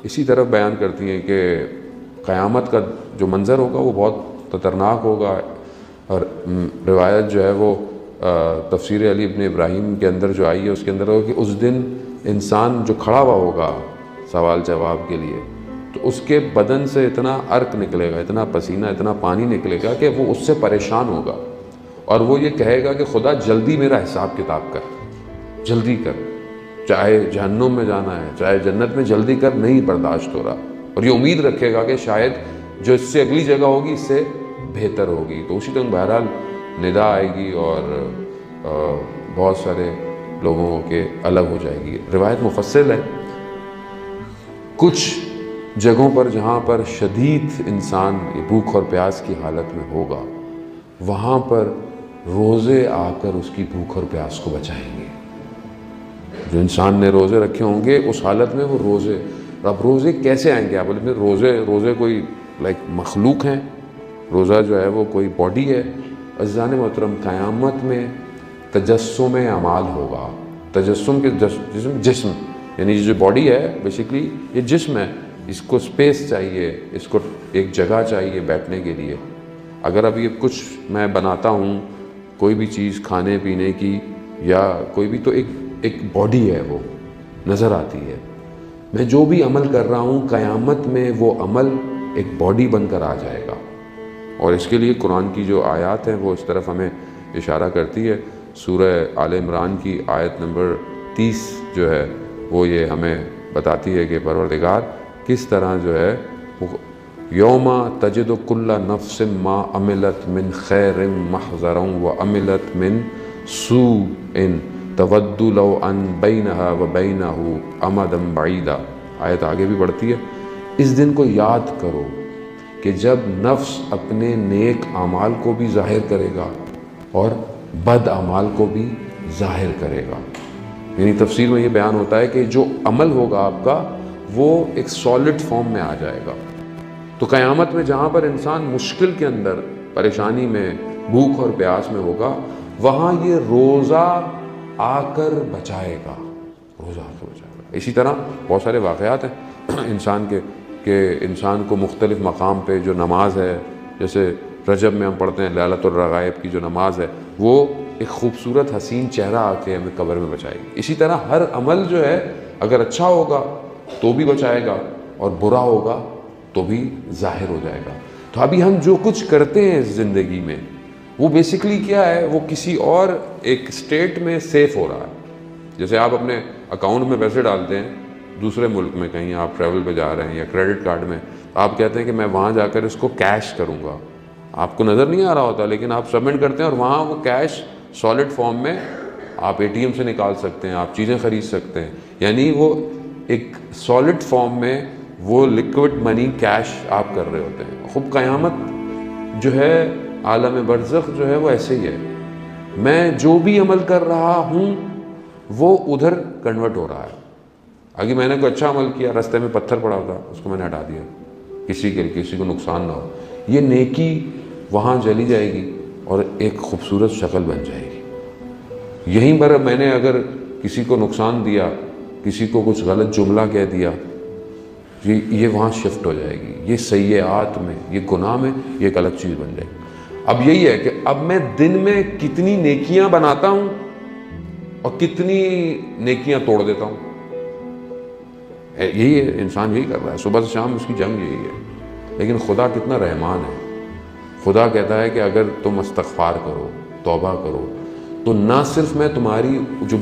اسی طرف بیان کرتی ہیں کہ قیامت کا جو منظر ہوگا وہ بہت خطرناک ہوگا، اور روایت جو ہے وہ تفسیر علی ابن ابراہیم کے اندر جو آئی ہے اس کے اندر ہوگا کہ اس دن انسان جو کھڑا ہوا ہوگا سوال جواب کے لیے، تو اس کے بدن سے اتنا عرق نکلے گا، اتنا پسینہ، اتنا پانی نکلے گا کہ وہ اس سے پریشان ہوگا، اور وہ یہ کہے گا کہ خدا جلدی میرا حساب کتاب کر، جلدی کر، چاہے جہنم میں جانا ہے چاہے جنت میں، جلدی کر، نہیں برداشت ہو رہا، اور یہ امید رکھے گا کہ شاید جو اس سے اگلی جگہ ہوگی اس سے بہتر ہوگی۔ تو اسی طرح بہرحال ندا آئے گی اور بہت سارے لوگوں کے الگ ہو جائے گی۔ روایت مفصل ہے، کچھ جگہوں پر جہاں پر شدید انسان بھوک اور پیاس کی حالت میں ہوگا وہاں پر روزے آ کر اس کی بھوک اور پیاس کو بچائیں گے۔ جو انسان نے روزے رکھے ہوں گے اس حالت میں وہ روزے، اب روزے کیسے آئیں گے؟ آپ بولے روزے کوئی مخلوق ہیں؟ روزہ جو ہے وہ کوئی باڈی ہے؟ عزیزان محترم، قیامت میں تجسم اعمال ہوگا۔ تجسم کے جسم یعنی جو باڈی ہے بیسیکلی یہ جسم ہے، اس کو سپیس چاہیے، اس کو ایک جگہ چاہیے بیٹھنے کے لیے۔ اگر اب یہ کچھ میں بناتا ہوں کوئی بھی چیز کھانے پینے کی یا کوئی بھی، تو ایک باڈی ہے وہ نظر آتی ہے۔ میں جو بھی عمل کر رہا ہوں قیامت میں وہ عمل ایک باڈی بن کر آ جائے گا، اور اس کے لیے قرآن کی جو آیات ہیں وہ اس طرف ہمیں اشارہ کرتی ہے۔ سورہ آل عمران کی آیت نمبر 30 جو ہے وہ یہ ہمیں بتاتی ہے کہ پروردگار کس طرح جو ہے یوم تجد کل نفس ما عملت من خیر محضرا وعملت من سوء تود لو ان بینہا وبینہ امدا بعیدا۔ آیت آگے بھی بڑھتی ہے، اس دن کو یاد کرو کہ جب نفس اپنے نیک اعمال کو بھی ظاہر کرے گا اور بد اعمال کو بھی ظاہر کرے گا۔ یعنی تفسیر میں یہ بیان ہوتا ہے کہ جو عمل ہوگا آپ کا وہ ایک سالڈ فارم میں آ جائے گا۔ تو قیامت میں جہاں پر انسان مشکل کے اندر، پریشانی میں، بھوک اور پیاس میں ہوگا، وہاں یہ روزہ آ کر بچائے گا، روزہ آ کر بچائے گا۔ اسی طرح بہت سارے واقعات ہیں انسان کے کہ انسان کو مختلف مقام پہ جو نماز ہے، جیسے رجب میں ہم پڑھتے ہیں لیلۃ الرغائب کی جو نماز ہے، وہ ایک خوبصورت حسین چہرہ آ کے ہمیں قبر میں بچائے گی۔ اسی طرح ہر عمل جو ہے اگر اچھا ہوگا تو بھی بچائے گا اور برا ہوگا تو بھی ظاہر ہو جائے گا۔ تو ابھی ہم جو کچھ کرتے ہیں زندگی میں وہ بیسیکلی کیا ہے، وہ کسی اور ایک اسٹیٹ میں سیف ہو رہا ہے۔ جیسے آپ اپنے اکاؤنٹ میں پیسے ڈالتے ہیں دوسرے ملک میں، کہیں آپ ٹریول پہ جا رہے ہیں یا کریڈٹ کارڈ میں، آپ کہتے ہیں کہ میں وہاں جا کر اس کو کیش کروں گا، آپ کو نظر نہیں آ رہا ہوتا لیکن آپ سبمٹ کرتے ہیں، اور وہاں وہ کیش سالڈ فارم میں آپ اے ٹی ایم سے نکال سکتے ہیں، آپ چیزیں خرید سکتے ہیں۔ یعنی وہ ایک سالڈ فارم میں وہ لیکوڈ منی کیش آپ کر رہے ہوتے ہیں۔ خوب قیامت جو ہے، عالم برزخ جو ہے وہ ایسے ہی ہے، میں جو بھی عمل کر رہا ہوں وہ ادھر کنورٹ ہو رہا ہے۔ اگر میں نے کوئی اچھا عمل کیا، راستے میں پتھر پڑا تھا اس کو میں نے ہٹا دیا، کسی کو نقصان نہ ہو، یہ نیکی وہاں چلی جائے گی اور ایک خوبصورت شکل بن جائے گی۔ یہیں پر میں نے اگر کسی کو نقصان دیا، کسی کو کچھ غلط جملہ کہہ دیا، یہ وہاں شفٹ ہو جائے گی، یہ سیئات میں، یہ گناہ میں، یہ ایک الگ چیز بن جائے گی۔ اب یہی ہے کہ اب میں دن میں کتنی نیکیاں بناتا ہوں اور کتنی نیکیاں توڑ دیتا ہوں، یہی ہے، انسان یہی کر رہا ہے، صبح سے شام اس کی جنگ یہی ہے۔ لیکن خدا کتنا رحمان ہے، خدا کہتا ہے کہ اگر تم استغفار کرو، توبہ کرو، تو نہ صرف میں تمہاری جو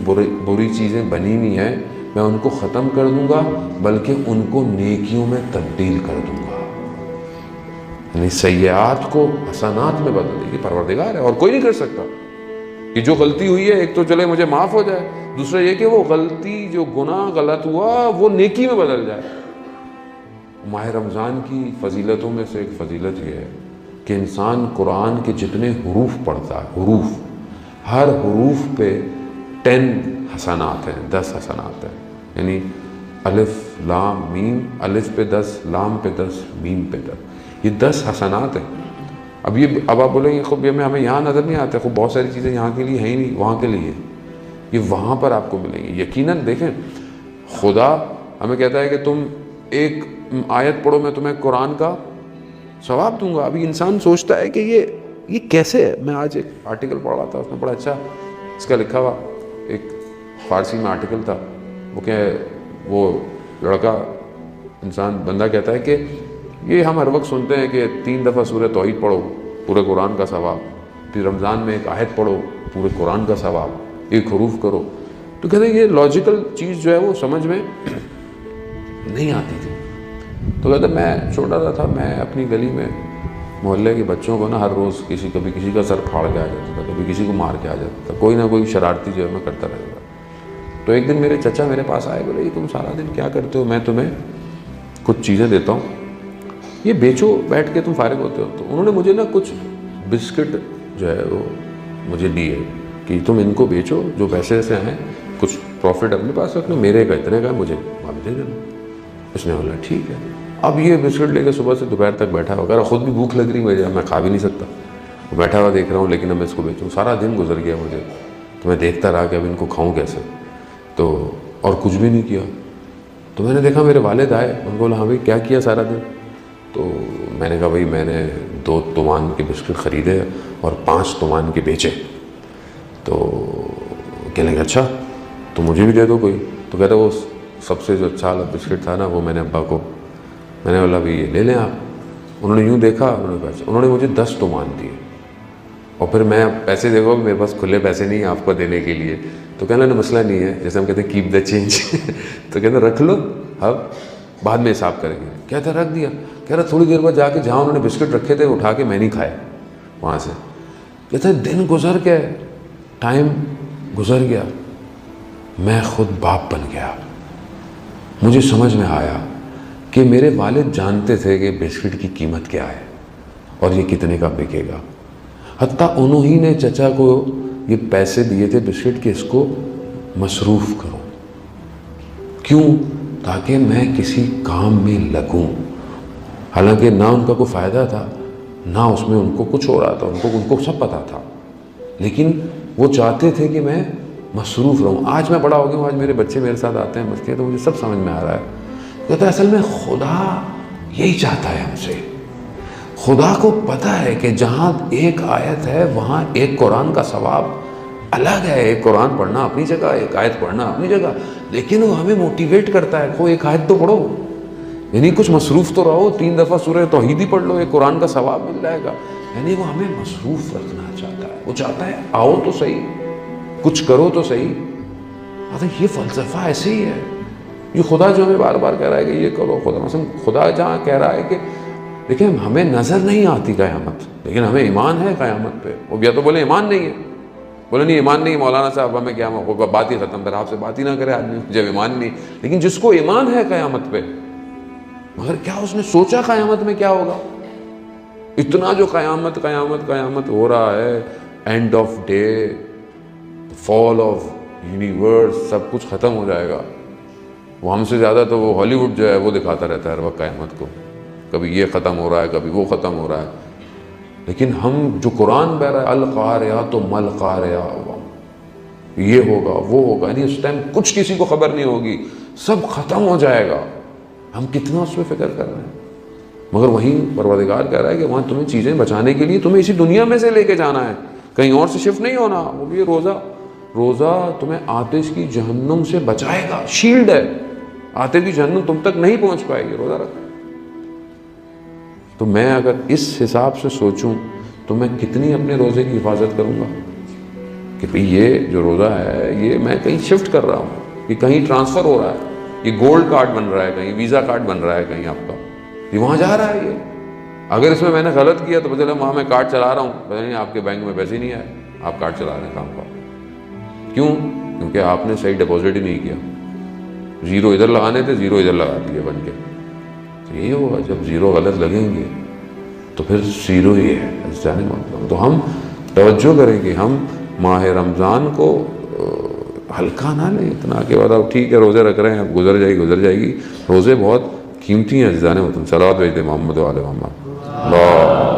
بری چیزیں بنی ہوئی ہیں میں ان کو ختم کر دوں گا، بلکہ ان کو نیکیوں میں تبدیل کر دوں گا۔ یعنی سیئات کو حسنات میں بدل دے گی، پروردگار ہے، اور کوئی نہیں کر سکتا۔ کہ جو غلطی ہوئی ہے ایک تو چلے مجھے معاف ہو جائے، دوسرا یہ کہ وہ غلطی، جو گناہ غلط ہوا وہ نیکی میں بدل جائے۔ ماہ رمضان کی فضیلتوں میں سے ایک فضیلت یہ ہے کہ انسان قرآن کے جتنے حروف پڑھتا ہے، حروف، ہر حروف پہ 10 حسنات ہیں، 10 حسنات ہیں۔ یعنی الف لام میم، الف پہ 10، لام پہ 10، میم پہ 10، یہ 10 حسنات ہیں۔ اب آپ بولیں گے خوب یہ ہمیں یہاں نظر نہیں آتے، خوب بہت ساری چیزیں یہاں کے لیے ہیں ہی نہیں، وہاں کے لیے یہ وہاں پر آپ کو ملیں گے۔ یقیناً دیکھیں، خدا ہمیں کہتا ہے کہ تم ایک آیت پڑھو میں تمہیں قرآن کا ثواب دوں گا. ابھی انسان سوچتا ہے کہ یہ کیسے ہے. میں آج ایک آرٹیکل پڑھ رہا تھا, اس میں بڑا اچھا اس کا لکھا ہوا, ایک فارسی میں آرٹیکل تھا. وہ لڑکا انسان بندہ کہتا ہے کہ یہ ہم ہر وقت سنتے ہیں کہ 3 دفعہ سورہ توحید پڑھو پورے قرآن کا ثواب, پھر رمضان میں ایک آیت پڑھو پورے قرآن کا ثواب, 1 حروف کرو. تو کہتے ہیں یہ لاجیکل چیز جو ہے وہ سمجھ میں نہیں آتی تھی. تو کہتے ہیں میں چھوٹا سا تھا, میں اپنی گلی میں محلے کے بچوں کو نا ہر روز کبھی کسی کا سر پھاڑ کے آ جاتا تھا, کبھی کسی کو مار کے آ جاتا تھا, کوئی نہ کوئی شرارتی جو ہے میں کرتا رہتا تھا. تو ایک دن میرے چچا میرے پاس آئے, بولے یہ تم سارا دن کیا کرتے ہو, میں تمہیں کچھ چیزیں دیتا ہوں, یہ بیچو بیٹھ کے تم فارغ ہوتے ہو. تو انہوں نے مجھے نا کچھ بسکٹ جو ہے وہ مجھے دیے کہ تم ان کو بیچو, جو پیسے سے آئیں کچھ پروفٹ اپنے پاس رکھنا, میرے کا اتنے کا مجھے واپس دے دینا. اس نے بولا ٹھیک ہے. اب یہ بسکٹ لے کے صبح سے دوپہر تک بیٹھا ہوا, اگر خود بھی بھوک لگ رہی مجھے, میں کھا بھی نہیں سکتا, بیٹھا ہوا دیکھ رہا ہوں, لیکن اب میں اس کو بیچوں. سارا دن گزر گیا مجھے, تو میں دیکھتا رہا کہ اب ان کو کھاؤں کیسے, تو اور کچھ بھی نہیں کیا. تو میں نے دیکھا میرے والد آئے, ان کو بولا ہاں بھائی کیا کیا سارا دن. تو میں نے کہا بھائی میں نے 2 تومان کے بسکٹ خریدے اور 5 تومان کے بیچے. تو کہنے لگا اچھا تو مجھے بھی دے دو کوئی. تو کہتا وہ سب سے جو اچھا والا بسکٹ تھا نا, وہ میں نے ابا کو, میں نے بولا بھائی یہ لے لیں آپ. انہوں نے یوں دیکھا, انہوں نے مجھے 10 تومان دیے. اور پھر میں پیسے دیکھو میرے پاس کھلے پیسے نہیں ہیں آپ کو دینے کے لیے. تو کہنا نا مسئلہ نہیں ہے, جیسے ہم کہتے ہیں کیپ دا چینج. تو کہنا رکھ لو, اب بعد میں حساب کریں گے. کہتا رکھ دیا. کہہ رہا تھوڑی دیر بعد جا کے جہاں انہوں نے بسکٹ رکھے تھے اٹھا کے میں نہیں کھائے وہاں سے. کہتا ہے دن گزر گئے, ٹائم گزر گیا, میں خود باپ بن گیا. مجھے سمجھ میں آیا کہ میرے والد جانتے تھے کہ بسکٹ کی قیمت کیا ہے اور یہ کتنے کا بکے گا. حتیٰ انہوں ہی نے چچا کو یہ پیسے دیے تھے بسکٹ کے اس کو مصروف کرو. کیوں؟ تاکہ میں کسی کام میں لگوں. حالانکہ نہ ان کا کوئی فائدہ تھا, نہ اس میں ان کو کچھ ہو رہا تھا, ان کو سب پتہ تھا, لیکن وہ چاہتے تھے کہ میں مصروف رہوں. آج میں بڑا ہو گیا ہوں, آج میرے بچے میرے ساتھ آتے ہیں بچے, تو مجھے سب سمجھ میں آ رہا ہے. کہتا ہے اصل میں خدا یہی چاہتا ہے ہم سے. خدا کو پتہ ہے کہ جہاں ایک آیت ہے وہاں ایک قرآن کا ثواب الگ ہے. ایک قرآن پڑھنا اپنی جگہ, ایک آیت پڑھنا اپنی جگہ, لیکن وہ ہمیں موٹیویٹ کرتا ہے کوئی ایک آیت تو پڑھو, یعنی کچھ مصروف تو رہو. 3 دفعہ سورہ توحید ہی پڑھ لو, ایک قرآن کا ثواب مل جائے گا. یعنی وہ ہمیں مصروف رکھنا چاہتا ہے. وہ چاہتا ہے آؤ تو صحیح, کچھ کرو تو صحیح. یہ فلسفہ ایسے ہی ہے. یہ خدا جو ہمیں بار بار کہہ رہا ہے کہ یہ کرو, خدا جہاں کہہ رہا ہے کہ دیکھیں ہمیں نظر نہیں آتی قیامت, لیکن ہمیں ایمان ہے قیامت پہ. وہ یا تو بولے ایمان نہیں ہے, بولے نہیں ایمان نہیں مولانا صاحب ہمیں کیا بات ہی ختم, پھر آپ سے بات ہی نہ کرے آدمی جب ایمان نہیں. لیکن جس کو ایمان ہے قیامت پہ, مگر کیا اس نے سوچا قیامت میں کیا ہوگا. اتنا جو قیامت قیامت قیامت ہو رہا ہے, end of day, fall of universe, سب کچھ ختم ہو جائے گا. وہ ہم سے زیادہ تو وہ ہالی ووڈ جو ہے وہ دکھاتا رہتا ہے ہر وقت قیامت کو, کبھی یہ ختم ہو رہا ہے کبھی وہ ختم ہو رہا ہے. لیکن ہم جو قرآن بہ رہا ہے القاریات مل قاریہ, یہ ہوگا وہ ہوگا, یعنی اس ٹائم کچھ کسی کو خبر نہیں ہوگی, سب ختم ہو جائے گا. ہم کتنا اس پہ فکر کر رہے ہیں, مگر وہیں پروردگار کہہ رہا ہے کہ وہاں تمہیں چیزیں بچانے کے لیے تمہیں اسی دنیا میں سے لے کے جانا ہے, کہیں اور سے شفٹ نہیں ہونا. وہ بھی روزہ تمہیں آتش کی جہنم سے بچائے گا, شیلڈ ہے. آتش کی جہنم تم تک نہیں پہنچ پائے گی روزہ رکھ. تو میں اگر اس حساب سے سوچوں تو میں کتنی اپنے روزے کی حفاظت کروں گا کہ بھئی یہ جو روزہ ہے یہ میں کہیں شفٹ کر رہا ہوں, یہ کہیں ٹرانسفر ہو رہا ہے, یہ گولڈ کارڈ بن رہا ہے, کہیں ویزا کارڈ بن رہا ہے, کہیں آپ کا یہ وہاں جا رہا ہے. یہ اگر اس میں نے غلط کیا تو پتہ چلا وہاں میں کارڈ چلا رہا ہوں, پتہ نہیں آپ کے بینک میں پیسے نہیں آئے, آپ کارڈ چلا رہے ہیں کام کا. کیوں؟ کیونکہ آپ نے صحیح ڈپازٹ ہی نہیں کیا. 0 ادھر لگانے تھے, 0 ادھر لگا دیے بن کے. تو یہ ہوگا جب 0 غلط لگیں گے تو پھر 0 ہی ہے جانے مطلب. تو ہم توجہ کریں کہ ہم ماہ رمضان کو ہلکا نہ لیں اتنا کہ بعد اب ٹھیک ہے روزے رکھ رہے ہیں, اب گزر جائے گی. روزے بہت قیمتی ہیں عزیزان وطن. صلوات بھیجتے محمد و آل محمد. اللہ